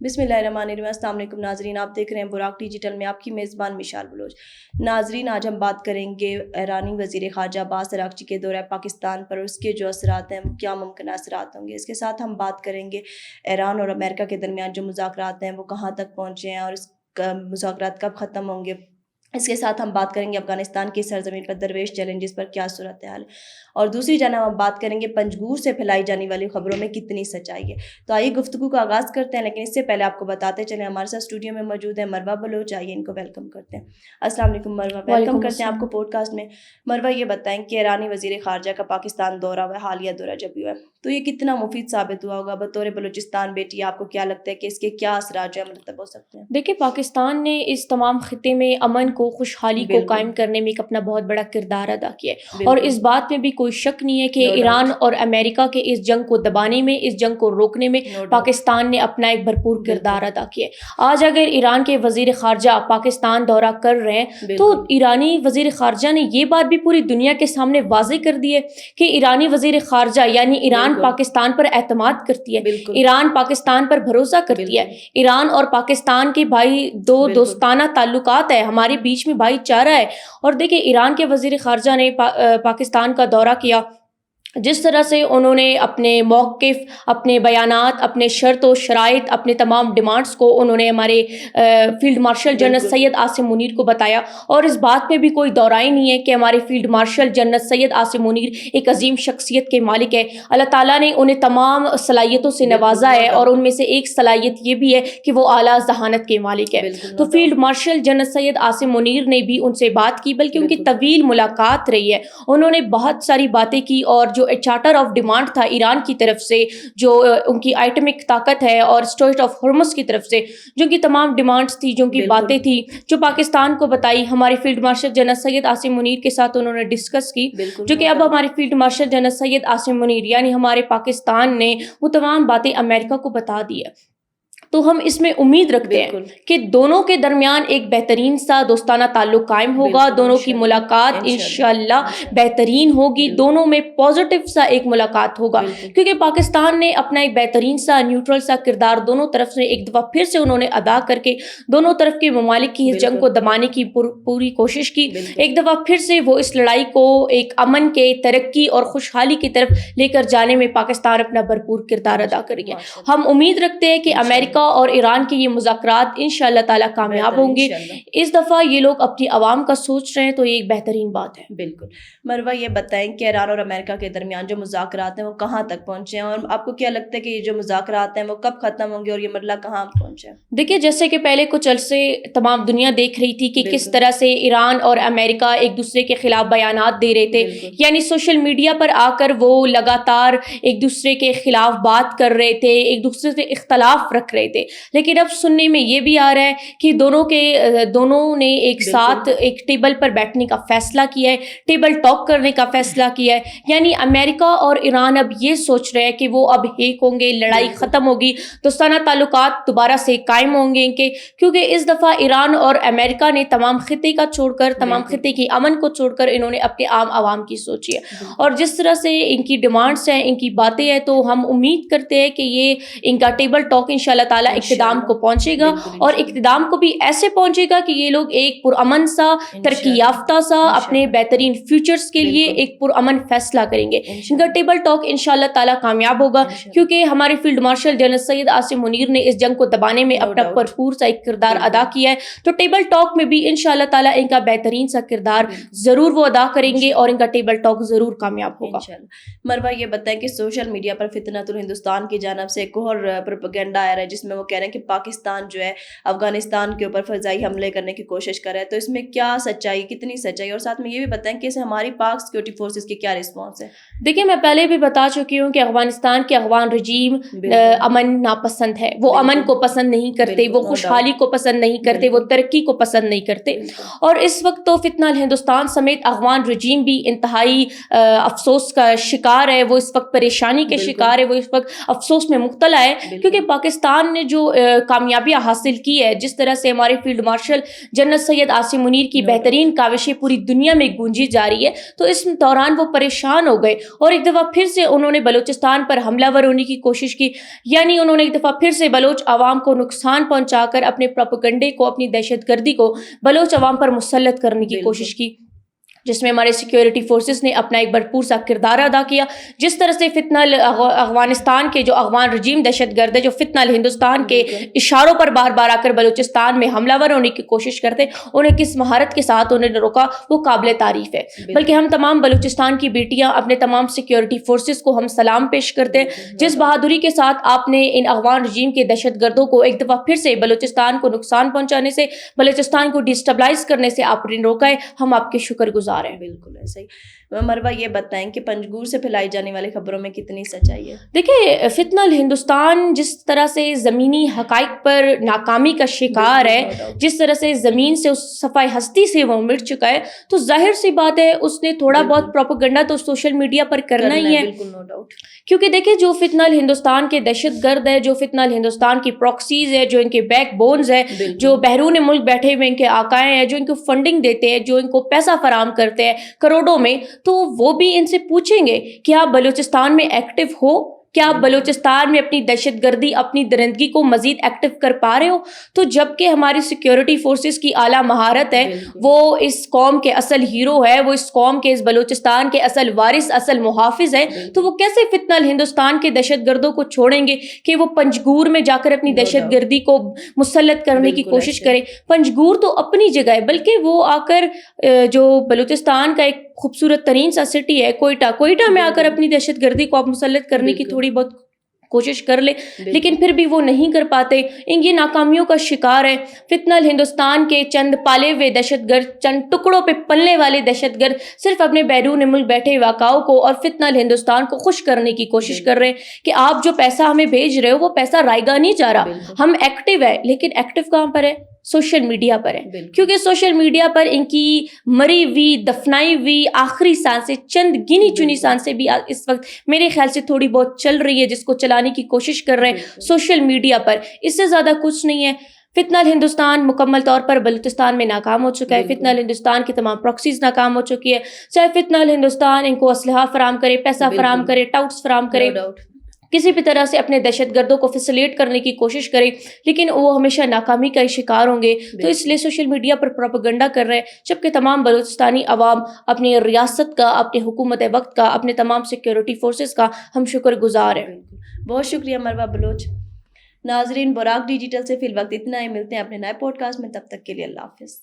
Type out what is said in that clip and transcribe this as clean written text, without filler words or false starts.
بسم اللہ الرحمن الرحیم۔ السلام علیکم ناظرین، آپ دیکھ رہے ہیں براق ڈیجیٹل میں آپ کی میزبان مشال بلوچ۔ ناظرین، آج ہم بات کریں گے ایرانی وزیر خارجہ عباس اراغچی کے دورہ پاکستان پر، اس کے جو اثرات ہیں وہ کیا ممکنہ اثرات ہوں گے۔ اس کے ساتھ ہم بات کریں گے ایران اور امریکہ کے درمیان جو مذاکرات ہیں وہ کہاں تک پہنچے ہیں اور اس مذاکرات کب ختم ہوں گے۔ اس کے ساتھ ہم بات کریں گے افغانستان کی سرزمین پر درویش چیلنجز پر کیا صورتحال ہے، اور دوسری جانب ہم بات کریں گے پنجگور سے پھیلائی جانے والی خبروں میں کتنی سچائی ہے۔ تو آئیے گفتگو کا آغاز کرتے ہیں، لیکن اس سے پہلے آپ کو بتاتے چلیں ہمارے ساتھ اسٹوڈیو میں موجود ہے مروہ بلوچ۔ آئیے ان کو ویلکم کرتے ہیں۔ السلام علیکم مروہ، ویلکم کرتے ہیں آپ کو پوڈ کاسٹ میں۔ مروہ، یہ بتائیں کہ ایرانی وزیر خارجہ کا پاکستان دورہ ہوا، حالیہ دورہ جب ہوا ہے تو یہ کتنا مفید ثابت ہوا ہوگا؟ بطور بلوچستان بیٹی آپ کو کیا لگتا ہے کہ اس کے کیا اثرات جو ہے مرتب ہو سکتے ہیں؟ دیکھیں، پاکستان نے اس تمام خطے میں امن کو، خوشحالی کو قائم کرنے میں ایک اپنا بہت بڑا کردار ادا کیا ہے، اور اس بات میں بھی کوئی شک نہیں ہے کہ ایران اور امریکہ کے اس جنگ کو دبانے میں، اس جنگ کو روکنے میں پاکستان نے اپنا ایک بھرپور کردار ادا کیا ہے۔ آج اگر ایران کے وزیر خارجہ پاکستان دورہ کر رہے ہیں تو ایرانی وزیر خارجہ نے یہ بات بھی پوری دنیا کے سامنے واضح کر دی ہے کہ ایرانی وزیر خارجہ یعنی ایران پاکستان پر اعتماد کرتی ہے، ایران پاکستان پر بھروسہ کرتی ہے، ایران اور پاکستان کے بھائی دو دوستانہ تعلقات ہے، ہمارے بیچ میں بھائی چارہ ہے۔ اور دیکھیں، ایران کے وزیر خارجہ نے پاکستان کا دورہ کیا، جس طرح سے انہوں نے اپنے موقف، اپنے بیانات، اپنے شرط و شرائط، اپنے تمام ڈیمانڈز کو انہوں نے ہمارے field marshal general Syed Asim Munir کو بتایا، اور اس بات میں بھی کوئی دورائی نہیں ہے کہ ہمارے field marshal general Syed Asim Munir ایک عظیم شخصیت کے مالک ہے۔ اللہ تعالیٰ نے انہیں تمام صلاحیتوں سے نوازا ہے، اور ان میں سے ایک صلاحیت یہ بھی ہے کہ وہ اعلیٰ ذہانت کے مالک ہے۔ تو field marshal general Syed Asim Munir نے بھی ان سے بات کی، بلکہ ان کی طویل ملاقات رہی ہے، انہوں نے بہت ساری باتیں کی، اور جو چارٹر آف ڈیمانڈ تھا ایران کی طرف سے، جو ان کی ایٹمک طاقت ہے، اور اسٹریٹ آف ہرمز کی طرف سے جو کی تمام ڈیمانڈز تھی، جو کی باتیں تھی، جو پاکستان کو بتائی، ہمارے field marshal general Syed Asim Munir کے ساتھ انہوں نے ڈسکس کی، جو کہ اب ہمارے field marshal general Syed Asim Munir یعنی ہمارے پاکستان نے وہ تمام باتیں امریکہ کو بتا دی ہے۔ تو ہم اس میں امید رکھتے ہیں کہ دونوں کے درمیان ایک بہترین سا دوستانہ تعلق قائم ہوگا، دونوں کی ملاقات انشاءاللہ بہترین ہوگی، دونوں میں پازیٹیو سا ایک ملاقات ہوگا، کیونکہ پاکستان نے اپنا ایک بہترین سا نیوٹرل سا کردار دونوں طرف سے ایک دفعہ پھر سے انہوں نے ادا کر کے دونوں طرف کے ممالک کی اس جنگ کو دبانے کی پوری کوشش کی۔ ایک دفعہ پھر سے وہ اس لڑائی کو ایک امن کے، ترقی اور خوشحالی کی طرف لے کر جانے میں پاکستان اپنا بھرپور کردار ادا کرے گا۔ ہم امید رکھتے ہیں کہ امریکہ اور ایران کے یہ مذاکرات انشاءاللہ تعالیٰ کامیاب ہوں گے۔ اس دفعہ یہ لوگ اپنی عوام کا سوچ رہے ہیں تو یہ ایک بہترین بات ہے۔ بالکل مروہ، یہ بتائیں کہ ایران اور امریکہ کے درمیان جو مذاکرات ہیں وہ کہاں تک پہنچے ہیں، اور آپ کو کیا لگتا ہے کہ یہ جو مذاکرات ہیں وہ کب ختم ہوں گے اور یہ مرحلہ کہاں پہنچے؟ دیکھیے، جیسے کہ پہلے کچھ عرصے تمام دنیا دیکھ رہی تھی کہ کس طرح سے ایران اور امریکہ ایک دوسرے کے خلاف بیانات دے رہے تھے، یعنی سوشل میڈیا پر آ کر وہ لگاتار ایک دوسرے کے خلاف بات کر رہے تھے، ایک دوسرے سے اختلاف رکھ رہے تھے، لیکن اب سننے میں یہ بھی آ رہا ہے کہ دونوں نے ایک ساتھ ایک ٹیبل پر بیٹھنے کا فیصلہ کیا ہے، ٹیبل ٹاک کرنے کا فیصلہ کیا ہے، یعنی امریکہ اور ایران اب یہ سوچ رہے ہیں کہ وہ اب ایک ہوں گے، لڑائی ختم ہوگی، دوستانہ تعلقات دوبارہ سے قائم ہوں گے ان کے، کیونکہ اس دفعہ ایران اور امریکہ نے تمام خطے کا چھوڑ کر، تمام خطے کی امن کو چھوڑ کر انہوں نے اپنے عام عوام کی سوچی ہے، اور جس طرح سے ان کی ڈیمانڈز ہیں، ان کی باتیں ہیں، تو ہم امید کرتے ہیں کہ یہ ان کا ٹیبل ٹاک انشاءاللہ تعالیٰ اقتدام کو پہنچے گا، اور اقتدام کو بھی ایسے پہنچے گا کہ یہ لوگ ایک پرامن سا، ترقی یافتہ سا، اپنے بہترین فیوچرز کے لیے ایک پرامن فیصلہ کریں گے۔ ان کا ٹیبل ٹاک انشاءاللہ تعالیٰ کامیاب ہوگا، کیونکہ ہمارے field marshal general Syed Asim Munir نے اس جنگ کو دبانے میں اپنا بھرپور سا ایک کردار ادا کیا ہے، تو ٹیبل ٹاک میں بھی انشاءاللہ تعالیٰ ان کا بہترین سا کردار ضرور وہ ادا کریں گے، اور ان کا ٹیبل ٹاک ضرور کامیاب ہوگا۔ مروہ، یہ بتائیں کہ سوشل میڈیا پر فتنۃ الہندوستان کی جانب سے ایک اور پروپیگنڈا آ رہا ہے، جس میں وہ کہہ رہے ہیں کہ پاکستان جو ہے افغانستان کے اوپر فضائی حملے کرنے کی کوشش کر رہا ہے، تو اس میں کیا سچائی، کتنی سچائی، اور ساتھ میں یہ بھی بتائیں کہ اسے ہماری پاک سیکورٹی فورسز کی کیا رسپانس ہے؟ دیکھیں، میں پہلے بھی بتا چکی ہوں کہ افغانستان کے افغان رجیم امن ناپسند ہے، وہ امن کو پسند نہیں کرتے، وہ خوشحالی کو پسند نہیں کرتے، وہ ترقی کو پسند نہیں کرتے، اور اس وقت تو فتنہ الہندوستان سمیت افغان رجیم بھی انتہائی افسوس کا شکار ہے، وہ اس وقت پریشانی کے شکار ہے، وہ اس وقت افسوس میں مبتلا ہے، کیونکہ پاکستان نے جو کامیابیاں حاصل کی ہے, جس طرح سے ہمارے field marshal general Syed Asim Munir کی بہترین کاوشیں پوری دنیا میں گونجی جا رہی ہے, تو اس دوران وہ پریشان ہو گئے اور ایک دفعہ پھر سے انہوں نے بلوچستان پر حملہ ور ہونے کی کوشش کی. یعنی انہوں نے ایک دفعہ پھر سے بلوچ عوام کو نقصان پہنچا کر اپنے پروپیگنڈے کو, اپنی دہشت گردی کو بلوچ عوام پر مسلط کرنے کی کوشش کی, جس میں ہمارے سیکیورٹی فورسز نے اپنا ایک بھرپور سا کردار ادا کیا. جس طرح سے فتنہ افغانستان کے جو افغان رجیم دہشت گرد ہے, جو فتنہ ہندوستان کے اشاروں پر بار بار آ کر بلوچستان میں حملہ ور ہونے کی کوشش کرتے, انہیں کس مہارت کے ساتھ انہوں نے روکا وہ قابل تعریف ہے. بلکہ ہم تمام بلوچستان کی بیٹیاں, اپنے تمام سیکیورٹی فورسز کو ہم سلام پیش کرتے ہیں, جس بہادری کے ساتھ آپ نے ان افغان رجیم کے دہشت گردوں کو ایک دفعہ پھر سے بلوچستان کو نقصان پہنچانے سے, بلوچستان کو ڈیسٹیبلائز کرنے سے آپ نے روکا ہے. ہم آپ کے شکر گزار ہیں. بالکل ایسا ہی. مروہ یہ بتائیں کہ پنجگور سے پھیلائی جانے والی خبروں میں کتنی سچائی ہے؟ دیکھیں, فتنہ ہندوستان جس طرح سے زمینی حقائق پر ناکامی کا شکار ہے, جس طرح سے زمین سے اس صفحہ ہستی سے وہ مٹ چکا ہے, تو ظاہر سی بات ہے اس نے تھوڑا بہت پروپیگنڈا تو سوشل میڈیا پر کرنا ہی ہے. بالکل نو ڈاؤٹ. کیونکہ دیکھیں, جو فتنہ ہندوستان کے دہشت گرد ہے, جو فتنہ ہندوستان کی پراکسیز ہے, جو ان کے بیک بونز ہے, جو بیرون ملک بیٹھے ہوئے ان کے آقائیں ہیں, جو ان کو فنڈنگ دیتے ہیں, جو ان کو پیسہ فراہم کرتے ہیں کروڑوں میں, تو وہ بھی ان سے پوچھیں گے کہ آپ بلوچستان میں ایکٹیو ہو, کیا آپ بلوچستان میں اپنی دہشت گردی, اپنی درندگی کو مزید ایکٹیو کر پا رہے ہو؟ تو جبکہ ہماری سیکیورٹی فورسز کی اعلیٰ مہارت ہے, وہ اس قوم کے اصل ہیرو ہے, وہ اس قوم کے, اس بلوچستان کے اصل وارث, اصل محافظ ہے, تو وہ کیسے فتنہ ہندوستان کے دہشت گردوں کو چھوڑیں گے کہ وہ پنجگور میں جا کر اپنی دہشت گردی کو مسلط کرنے کی کوشش کریں؟ پنجگور تو اپنی جگہ ہے, بلکہ وہ آ کر جو بلوچستان کا ایک خوبصورت ترین سا سٹی ہے کوئٹہ میں آ کر اپنی دہشت گردی کو آپ مسلط کرنے کی تھوڑی بہت کوشش کر لے, لیکن پھر بھی وہ نہیں کر پاتے. ان کی ناکامیوں کا شکار ہے. فتنہ ہندوستان کے چند پالے ہوئے دہشت گرد, چند ٹکڑوں پہ پلنے والے دہشت گرد صرف اپنے بیرون ملک بیٹھے واقعوں کو اور فتنہ ہندوستان کو خوش کرنے کی کوشش کر رہے ہیں کہ آپ جو پیسہ ہمیں بھیج رہے ہو وہ پیسہ رائیگاں نہیں جا رہا, ہم ایکٹیو ہے. لیکن ایکٹیو کہاں پر ہے؟ سوشل میڈیا پر ہے. کیونکہ سوشل میڈیا پر ان کی مری ہوئی, دفنائی ہوئی آخری سانسیں, چند گنی چنی سانسیں بھی اس وقت میرے خیال سے تھوڑی بہت چل رہی ہے, جس کو چلانے کی کوشش کر رہے ہیں سوشل میڈیا پر. اس سے زیادہ کچھ نہیں ہے. فتنہ ہندوستان مکمل طور پر بلوچستان میں ناکام ہو چکا ہے. فتنہ ہندوستان کی تمام پراکسیز ناکام ہو چکی ہے. چاہے فتنہ ہندوستان ان کو اسلحہ فراہم کرے, پیسہ فراہم کرے, ٹاؤٹس فراہم کرے, کسی بھی طرح سے اپنے دہشت گردوں کو فیسیلیٹ کرنے کی کوشش کرے, لیکن وہ ہمیشہ ناکامی کا شکار ہوں گے. تو اس لیے سوشل میڈیا پر پروپیگنڈا کر رہے ہیں, جبکہ تمام بلوچستانی عوام اپنی ریاست کا, اپنی حکومت وقت کا, اپنے تمام سیکیورٹی فورسز کا ہم شکر گزار ہیں. بہت شکریہ مروہ بلوچ. ناظرین, براق ڈیجیٹل سے فی الوقت اتنا ہی. ملتے ہیں اپنے نئے پوڈ کاسٹ میں, تب تک کے لیے اللہ حافظ.